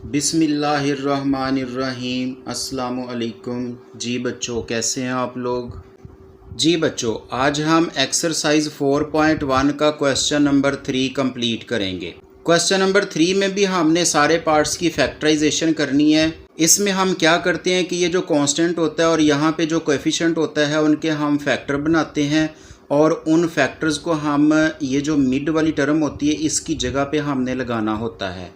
बिस्मिल्लाहिर्रहमानिर्रहीम। अस्सलामु अलैकुम। जी बच्चों, कैसे हैं आप लोग। जी बच्चों, आज हम एक्सरसाइज 4.1 का क्वेश्चन नंबर 3 कंप्लीट करेंगे। क्वेश्चन नंबर 3 में भी हमने सारे पार्ट्स की फैक्टराइजेशन करनी है। इसमें हम क्या करते हैं कि ये जो कांस्टेंट होता है और यहाँ पे जो कोएफिशिएंट होता है उनके हम फैक्टर बनाते हैं और उन फैक्टर्स को हम ये जो मिड वाली टर्म होती है इसकी जगह पे हमने लगाना होता है।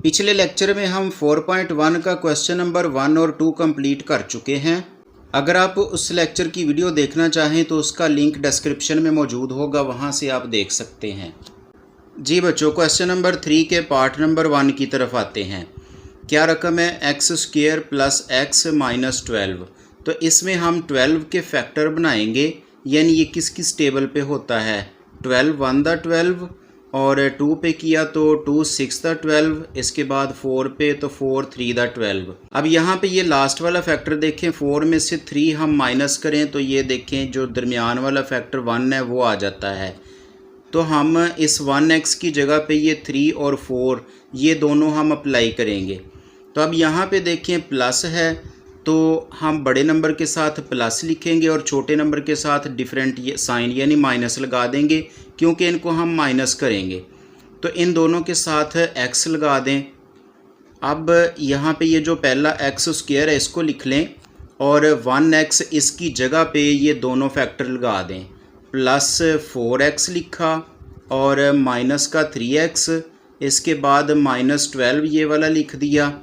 पिछले लेक्चर में हम 4.1 का क्वेश्चन नंबर 1 और 2 कंप्लीट कर चुके हैं। अगर आप उस लेक्चर की वीडियो देखना चाहें तो उसका लिंक डिस्क्रिप्शन में मौजूद होगा, वहां से आप देख सकते हैं। जी बच्चों, क्वेश्चन नंबर 3 के पार्ट नंबर 1 की तरफ आते हैं। क्या रकम है x² प्लस x माइनस 12। तो इसमें हम 12 के फैक्टर बनाएंगे, यानी ये किस किस टेबल पे होता है। 12 1 दा 12 और 2 पे किया तो 2 6 दा 12, इसके बाद 4 पे तो 4 3 दा 12। अब यहाँ पे ये लास्ट वाला फैक्टर देखें, 4 में से 3 हम माइनस करें तो ये देखें जो दरमियान वाला फैक्टर 1 है वो आ जाता है। तो हम इस 1x की जगह पे ये 3 और 4 ये दोनों हम अप्लाई करेंगे। तो अब यहाँ पे देखें प्लस है तो हम बड़े नंबर के साथ प्लस लिखेंगे और छोटे नंबर के साथ डिफरेंट साइन यानी माइनस लगा देंगे, क्योंकि इनको हम माइनस करेंगे। तो इन दोनों के साथ x लगा दें। अब यहाँ पे ये जो पहला x² है इसको लिख लें और 1x इसकी जगह पे ये दोनों फैक्टर लगा दें। प्लस 4x लिखा और माइनस का 3x, इसके बाद माइनस 12 ये वाला लिख दिया।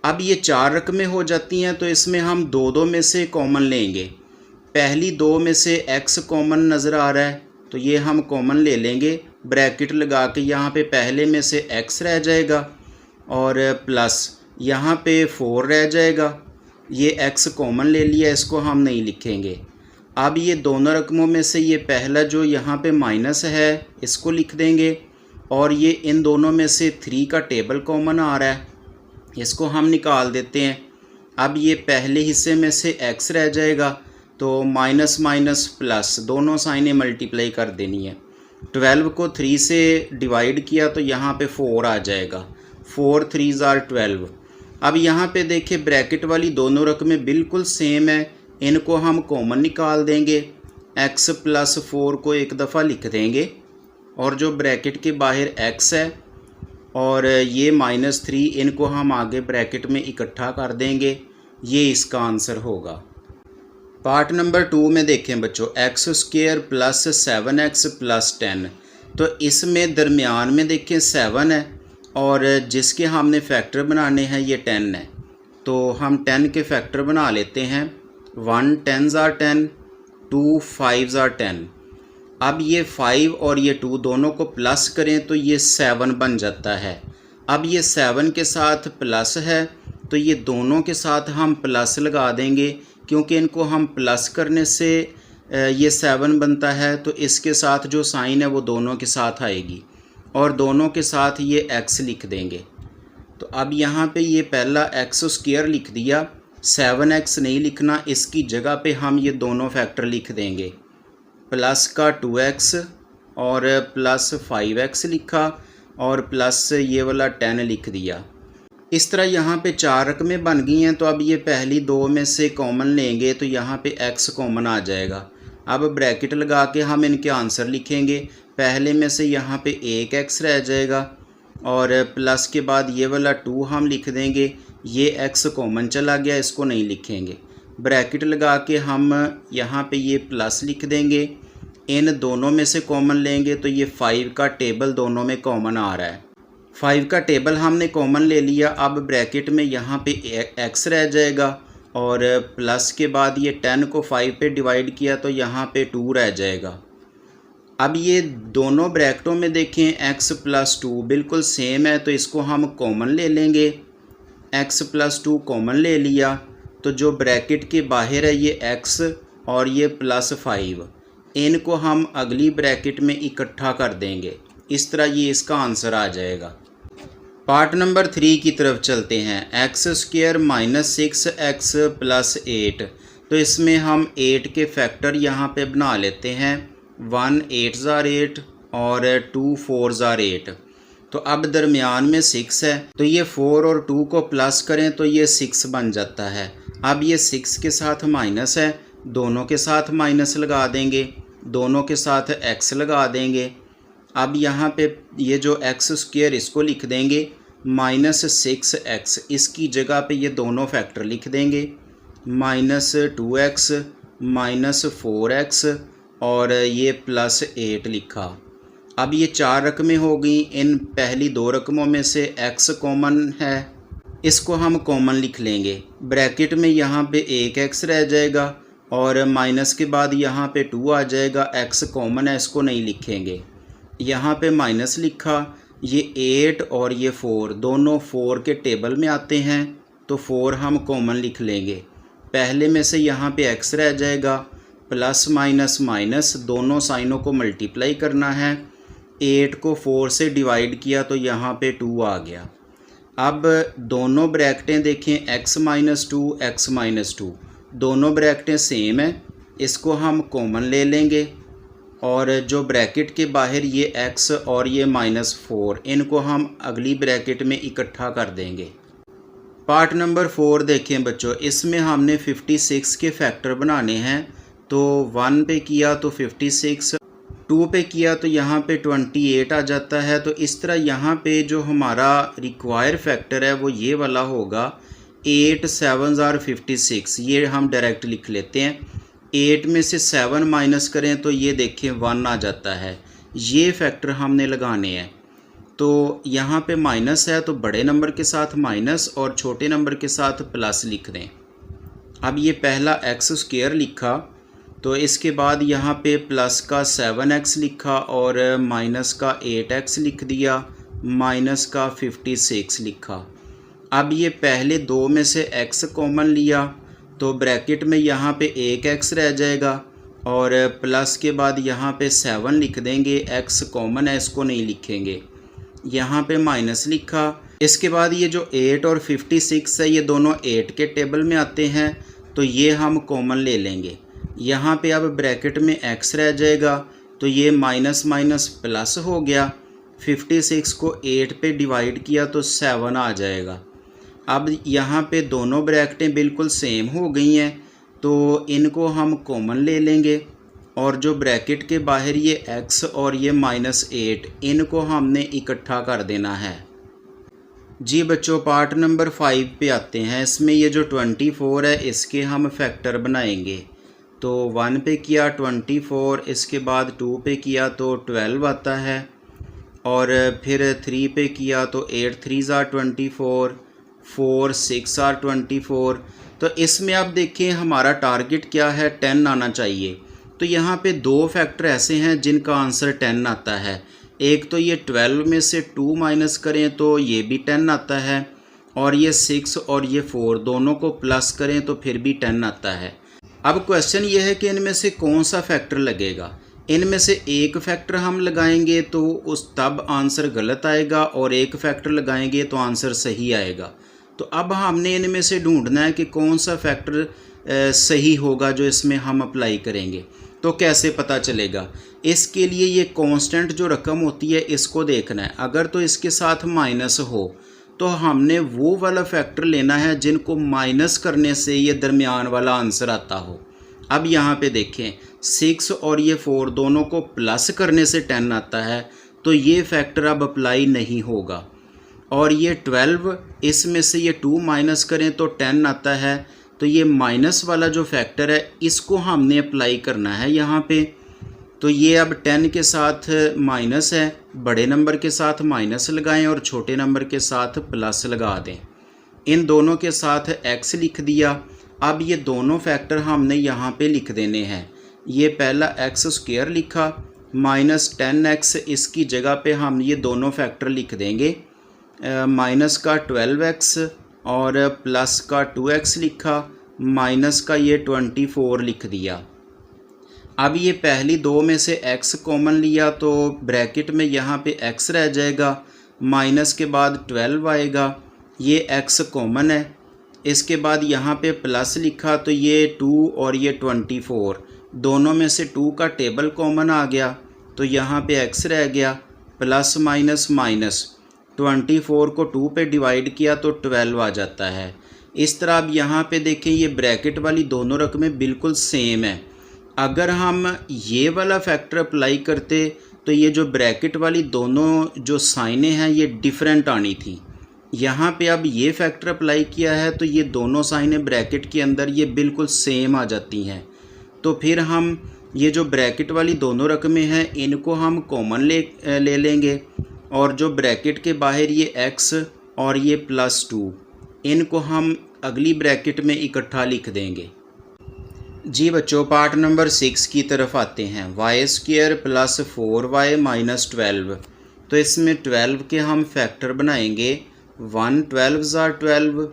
अब ये 4 रकमें हो जाती हैं तो इसमें हम दो में से कॉमन लेंगे। पहली 2 में से x कॉमन नज़र आ रहा है तो ये हम कॉमन ले लेंगे, ब्रैकेट लगा के यहाँ पे पहले में से x रह जाएगा और प्लस यहाँ पे 4 रह जाएगा। ये x कॉमन ले लिया, इसको हम नहीं लिखेंगे। अब ये दोनों रकमों में से ये पहला जो यहाँ पे माइनस है इसको लिख देंगे और ये इन दोनों में से 3 का टेबल कॉमन आ रहा है, इसको हम निकाल देते हैं। अब ये पहले हिस्से में से x रह जाएगा तो माइनस माइनस प्लस दोनों साइनें मल्टीप्लाई कर देनी है। 12 को 3 से डिवाइड किया तो यहाँ पे 4 आ जाएगा। 4 3 आर 12। अब यहाँ पे देखिए ब्रैकेट वाली दोनों रकमें बिल्कुल सेम है, इनको हम कॉमन निकाल देंगे। x प्लस 4 को एक दफ़ा लिख देंगे और जो ब्रैकेट के बाहर x है और ये -3 इनको हम आगे ब्रैकेट में इकट्ठा कर देंगे। ये इसका आंसर होगा। पार्ट नंबर 2 में देखें बच्चों, x² प्लस 7x प्लस 10। तो इसमें दरमियान में देखें 7 है और जिसके हमने फैक्टर बनाने हैं ये 10 है। तो हम 10 के फैक्टर बना लेते हैं। 1 10s are 10, 2 5s are 10। अब ये 5 और ये 2 दोनों को प्लस करें तो ये 7 बन जाता है। अब ये 7 के साथ प्लस है तो ये दोनों के साथ हम प्लस लगा देंगे, क्योंकि इनको हम प्लस करने से ये 7 बनता है। तो इसके साथ जो साइन है वो दोनों के साथ आएगी और दोनों के साथ ये x लिख देंगे। तो अब यहाँ पे ये पहला x² लिख दिया, 7x नहीं लिखना, इसकी जगह पे हम ये दोनों फैक्टर लिख देंगे। प्लस का 2x और प्लस 5x लिखा और प्लस ये वाला 10 लिख दिया। इस तरह यहाँ पे 4 रकमें बन गई हैं। तो अब ये पहली 2 में से कॉमन लेंगे तो यहाँ पे x कॉमन आ जाएगा। अब ब्रैकेट लगा के हम इनके आंसर लिखेंगे। पहले में से यहाँ पे 1x रह जाएगा और प्लस के बाद ये वाला 2 हम लिख देंगे। ये x कॉमन चला गया, इसको नहीं लिखेंगे। ब्रैकेट लगा के हम यहाँ पे ये प्लस लिख देंगे। इन दोनों में से कॉमन लेंगे तो ये 5 का टेबल दोनों में कॉमन आ रहा है। 5 का टेबल हमने कॉमन ले लिया। अब ब्रैकेट में यहाँ पे x रह जाएगा और प्लस के बाद ये 10 को 5 पे डिवाइड किया तो यहाँ पे 2 रह जाएगा। अब ये दोनों ब्रैकेटों में देखें x प्लस 2 बिल्कुल सेम है तो इसको हम कॉमन ले लेंगे। x प्लस 2 कॉमन ले लिया तो जो ब्रैकेट के बाहर है ये x और ये प्लस 5, इनको हम अगली ब्रैकेट में इकट्ठा कर देंगे। इस तरह ये इसका आंसर आ जाएगा। पार्ट नंबर 3 की तरफ चलते हैं। x² minus 6x plus 8। तो इसमें हम 8 के फैक्टर यहाँ पे बना लेते हैं। 1 8s are 8 और 2 4s are 8। तो अब दरमियान में 6 है, तो ये 4 और 2 को प्लस करें तो ये 6 बन जाता है। अब ये 6 के साथ माइनस है, दोनों के साथ माइनस लगा देंगे, दोनों के साथ x लगा देंगे। अब यहाँ पे ये जो x स्क्वायर इसको लिख देंगे -6x, इसकी जगह पे ये दोनों फैक्टर लिख देंगे -2x -4x और ये +8 लिखा। अब ये 4 रकमें हो गई, इन पहली 2 रकमों में से x कॉमन है, इसको हम कॉमन लिख लेंगे। ब्रैकेट में यहाँ पे 1x रह जाएगा और माइनस के बाद यहाँ पे 2 आ जाएगा, x कॉमन है इसको नहीं लिखेंगे। यहाँ पे माइनस लिखा, ये 8 और ये 4 दोनों 4 के टेबल में आते हैं तो 4 हम कॉमन लिख लेंगे। पहले में से यहाँ पे x रह जाएगा, प्लस माइनस माइनस दोनों साइनों को मल्टीप्लाई करना है। 8 को 4 से डिवाइड किया तो यहाँ पे 2 आ गया। अब दोनों ब्रैकेटें देखें, x -2 x -2 दोनों ब्रैकेटें सेम है, इसको हम कॉमन ले लेंगे और जो ब्रैकेट के बाहर ये x और ये -4 इनको हम अगली ब्रैकेट में इकट्ठा कर देंगे। पार्ट नंबर 4 देखें बच्चों, इसमें हमने 56 के फैक्टर बनाने हैं। तो 1 पे किया तो 56, 2 पे किया तो यहाँ पे 28 आ जाता है। तो इस तरह यहाँ पे जो हमारा रिक्वायर फैक्टर है वो ये वाला होगा, 8 7 आर 56, ये हम डायरेक्ट लिख लेते हैं। 8 में से 7 माइनस करें तो ये देखें 1 आ जाता है, ये फैक्टर हमने लगाने हैं। तो यहाँ पे माइनस है तो बड़े नंबर के साथ माइनस और छोटे नंबर के साथ प्लस लिख दें। अब ये पहला x स्क्वायर लिखा, तो इसके बाद यहाँ पे प्लस का 7x लिखा और माइनस का 8x लिख दिया, माइनस का 56 लिखा। अब ये पहले 2 में से x कॉमन लिया तो ब्रैकेट में यहाँ पे 1x रह जाएगा और प्लस के बाद यहाँ पे 7 लिख देंगे, x कॉमन है इसको नहीं लिखेंगे। यहाँ पे माइनस लिखा, इसके बाद ये जो 8 और 56 है ये दोनों 8 के टेबल में आते हैं तो ये हम कॉमन ले लेंगे। यहाँ पे अब ब्रैकेट में x रह जाएगा तो ये माइनस माइनस प्लस हो गया। 56 को 8 पे डिवाइड किया तो 7 आ जाएगा। अब यहाँ पे दोनों ब्रैकेटें बिल्कुल सेम हो गई हैं तो इनको हम कॉमन ले लेंगे और जो ब्रैकेट के बाहर ये x और ये -8 इनको हमने इकट्ठा कर देना है। जी बच्चों, पार्ट नंबर 5 पे आते हैं। इसमें ये जो 24 है इसके हम फैक्टर बनाएंगे। तो 1 पे किया 24, इसके बाद 2 पे किया तो 12 आता है और फिर 3 पे किया तो 8 3 आर 24, 4 6 आर 24। तो इसमें आप देखें हमारा टारगेट क्या है, 10 आना चाहिए। तो यहाँ पे 2 फैक्टर ऐसे हैं जिनका आंसर 10 आता है। एक तो ये 12 में से 2 माइनस करें तो ये भी 10 आता है और ये 6 और ये 4 दोनों को प्लस करें तो फिर भी 10 आता है। अब क्वेश्चन ये है कि इनमें से कौन सा फैक्टर लगेगा। इनमें से एक फैक्टर हम लगाएंगे तो उस तब आंसर गलत आएगा और एक फैक्टर लगाएंगे तो आंसर सही आएगा। तो अब हमने इनमें से ढूंढना है कि कौन सा फैक्टर सही होगा जो इसमें हम अप्लाई करेंगे। तो कैसे पता चलेगा, इसके लिए ये कांस्टेंट जो रकम होती है इसको देखना है। अगर तो इसके साथ माइनस हो तो हमने वो वाला फैक्टर लेना है जिनको माइनस करने से ये दरमियान वाला आंसर आता हो। अब यहाँ पे देखें 6 और ये 4 दोनों को प्लस करने से 10 आता है तो ये फैक्टर अब अप्लाई नहीं होगा। और ये 12 इसमें से ये 2 माइनस करें तो 10 आता है तो ये माइनस वाला जो फैक्टर है इसको हमने अप्लाई करना है यहाँ पे। तो ये अब 10 के साथ माइनस है, बड़े नंबर के साथ माइनस लगाएं और छोटे नंबर के साथ प्लस लगा दें। इन दोनों के साथ x लिख दिया। अब ये दोनों फैक्टर हमने यहाँ पे लिख देने हैं। ये पहला x स्क्वायर लिखा -10x, इसकी जगह पे हम ये दोनों फैक्टर लिख देंगे। माइनस का 12x और प्लस का 2x लिखा, माइनस का ये 24 लिख दिया। अब ये पहली 2 में से x कॉमन लिया तो ब्रैकेट में यहाँ पे x रह जाएगा, माइनस के बाद 12 आएगा, ये x कॉमन है। इसके बाद यहाँ पे प्लस लिखा तो ये 2 और ये 24 दोनों में से 2 का टेबल कॉमन आ गया तो यहाँ पे x रह गया, प्लस माइनस माइनस 24 को 2 पे डिवाइड किया तो 12 आ जाता है। इस तरह अब यहाँ पे देखें ये ब्रैकेट वाली दोनों रकमें बिल्कुल सेम है। अगर हम ये वाला फैक्टर अप्लाई करते तो ये जो ब्रैकेट वाली दोनों जो साइनें हैं ये डिफरेंट आनी थी। यहाँ पे अब ये फैक्टर अप्लाई किया है तो ये दोनों साइनें ब्रैकेट के अंदर ये बिल्कुल सेम आ जाती हैं। तो फिर हम ये जो ब्रैकेट वाली दोनों रकमें हैं इनको हम कॉमन ले लेंगे और जो ब्रैकेट के बाहर ये x और ये +2 इनको हम अगली ब्रैकेट में इकट्ठा लिख देंगे। जी बच्चों, पार्ट नंबर 6 की तरफ आते हैं। y² + 4y - 12। तो इसमें 12 के हम फैक्टर बनाएंगे। 1 12 * 12,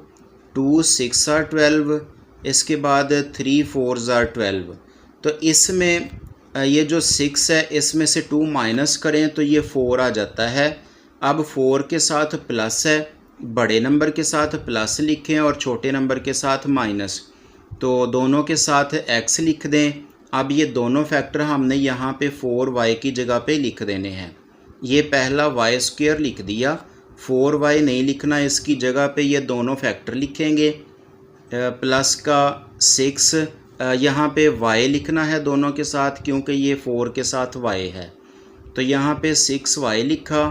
2 6 * 12, इसके बाद 3 4 * 12। तो इसमें ये जो 6 है इसमें से 2 माइनस करें तो ये 4 आ जाता है। अब 4 के साथ प्लस है, बड़े नंबर के साथ प्लस लिखें और छोटे नंबर के साथ माइनस, तो दोनों के साथ x लिख दें। अब ये दोनों फैक्टर हमने यहाँ पे 4y की जगह पे लिख देने हैं। ये पहला y² लिख दिया, 4y नहीं लिखना, इसकी जगह पे ये दोनों फैक्टर लिखेंगे। प्लस का 6 यहाँ पे y लिखना है दोनों के साथ क्योंकि ये 4 के साथ y है, तो यहाँ पे 6y लिखा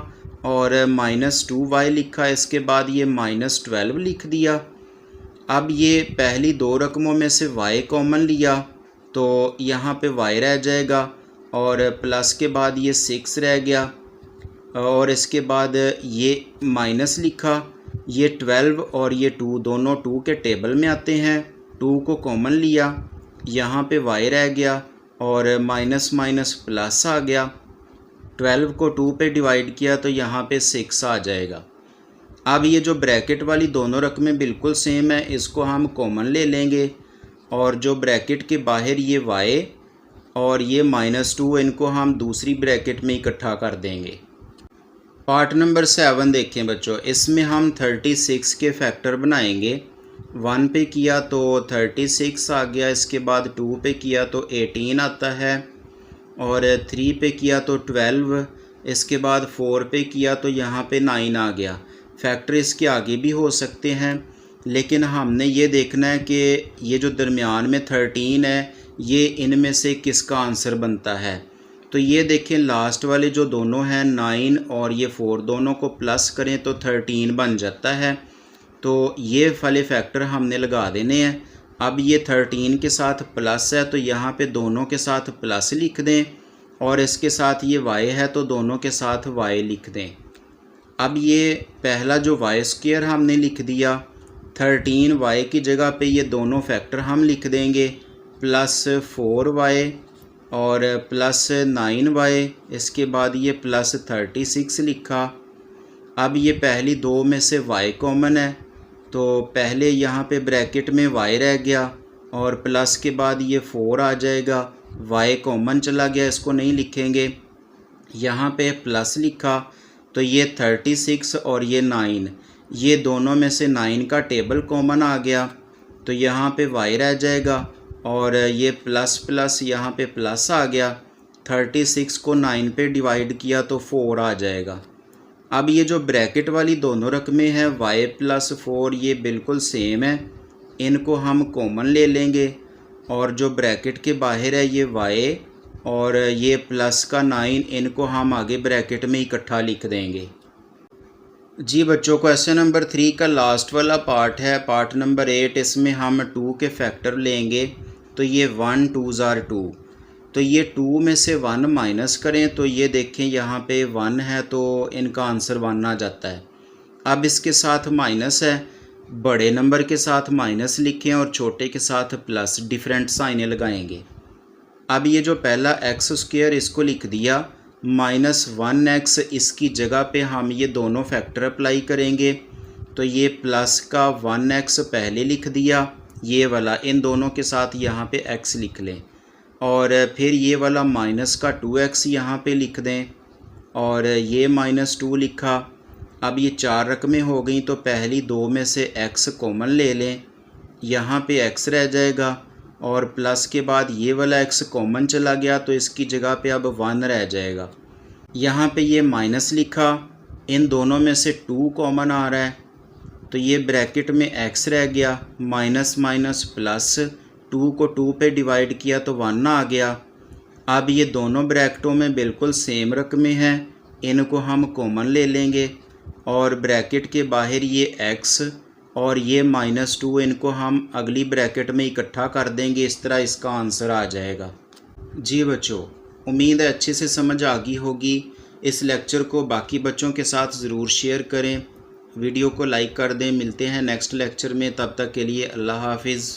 और -2y लिखा। इसके बाद ये -12 लिख दिया। अब ये पहली दो रकमों में से y कॉमन लिया तो यहाँ पे y रह जाएगा और प्लस के बाद ये 6 रह गया और इसके बाद ये माइनस लिखा। ये 12 और ये 2 दोनों 2 के टेबल में आते हैं, 2 को कॉमन लिया, यहाँ पे y रह गया और माइनस माइनस प्लस आ गया। 12 को 2 पे डिवाइड किया तो यहाँ पे 6 आ जाएगा। अब ये जो ब्रैकेट वाली दोनों रकमें बिल्कुल सेम है, इसको हम कॉमन ले लेंगे और जो ब्रैकेट के बाहर ये y और ये -2 इनको हम दूसरी ब्रैकेट में इकट्ठा कर देंगे। पार्ट नंबर 7 देखें बच्चों, इसमें हम 36 के फैक्टर बनाएंगे। 1 पे किया तो 36 आ गया, इसके बाद 2 पे किया तो 18 आता है और 3 पे किया तो 12, इसके बाद 4 पे किया तो यहाँ पे 9 आ गया। फैक्टर इसके आगे भी हो सकते हैं लेकिन हमने ये देखना है कि ये जो दरमियान में 13 है ये इनमें से किसका आंसर बनता है। तो ये देखें लास्ट वाले जो दोनों हैं 9 और ये 4 दोनों को प्लस करें तो 13 बन जाता है। तो ये वाले फैक्टर हमने लगा देने हैं। अब ये 13 के साथ प्लस है तो यहाँ पे दोनों के साथ प्लस लिख दें और इसके साथ ये y है तो दोनों के साथ y लिख दें। अब ये पहला जो y² हमने लिख दिया, 13y की जगह पे ये दोनों फैक्टर हम लिख देंगे, +4y और +9y, इसके बाद ये +36 लिखा। अब ये पहली दो में से y कॉमन है तो पहले यहाँ पे ब्रैकेट में y रह गया और प्लस के बाद ये 4 आ जाएगा। y कॉमन चला गया, इसको नहीं लिखेंगे, यहाँ पे प्लस लिखा तो ये 36 और ये 9, ये दोनों में से 9 का टेबल कॉमन आ गया तो यहाँ पे y रह जाएगा और ये प्लस प्लस यहाँ पे प्लस आ गया। 36 को 9 पे डिवाइड किया तो 4 आ जाएगा। अब ये जो ब्रैकेट वाली दोनों रकमें हैं y + 4 ये बिल्कुल सेम है, इनको हम कॉमन ले लेंगे और जो ब्रैकेट के बाहर है ये y और ये प्लस का 9 इनको हम आगे ब्रैकेट में इकट्ठा लिख देंगे। जी बच्चों, क्वेश्चन नंबर 3 का लास्ट वाला पार्ट है, पार्ट नंबर 8। इसमें हम 2 के फैक्टर लेंगे तो ये 1 2 * 2, तो ये 2 में से 1 माइनस करें तो ये देखें यहाँ पे 1 है तो इनका आंसर 1 आ जाता है। अब इसके साथ माइनस है, बड़े नंबर के साथ माइनस लिखें और छोटे के साथ प्लस, डिफरेंट साइनें लगाएंगे। अब ये जो पहला x² इसको लिख दिया, -1x इसकी जगह पे हम ये दोनों फैक्टर अप्लाई करेंगे तो ये प्लस का 1x पहले लिख दिया, ये वाला इन दोनों के साथ यहाँ पे x लिख लें और फिर ये वाला माइनस का 2x यहाँ पे लिख दें और ये -2 लिखा। अब ये 4 रकमें हो गई तो पहली दो में से x कॉमन ले लें, यहाँ पे x रह जाएगा और प्लस के बाद ये वाला x कॉमन चला गया तो इसकी जगह पे अब 1 रह जाएगा। यहाँ पे ये माइनस लिखा इन दोनों में से 2 कॉमन आ रहा है, तो ये ब्रैकेट में x रह गया, माइनस माइनस प्लस, 2 को 2 पे डिवाइड किया तो 1 आ गया। अब ये दोनों ब्रैकेटों में बिल्कुल सेम रकमें हैं, इनको हम कॉमन ले लेंगे और ब्रैकेट के बाहर ये x और ये -2 इनको हम अगली ब्रैकेट में इकट्ठा कर देंगे। इस तरह इसका आंसर आ जाएगा। जी बच्चों, उम्मीद है अच्छे से समझ आ गई होगी। इस लेक्चर को बाकी बच्चों के साथ ज़रूर शेयर करें, वीडियो को लाइक कर दें। मिलते हैं नेक्स्ट लेक्चर में, तब तक के लिए अल्लाह हाफिज़।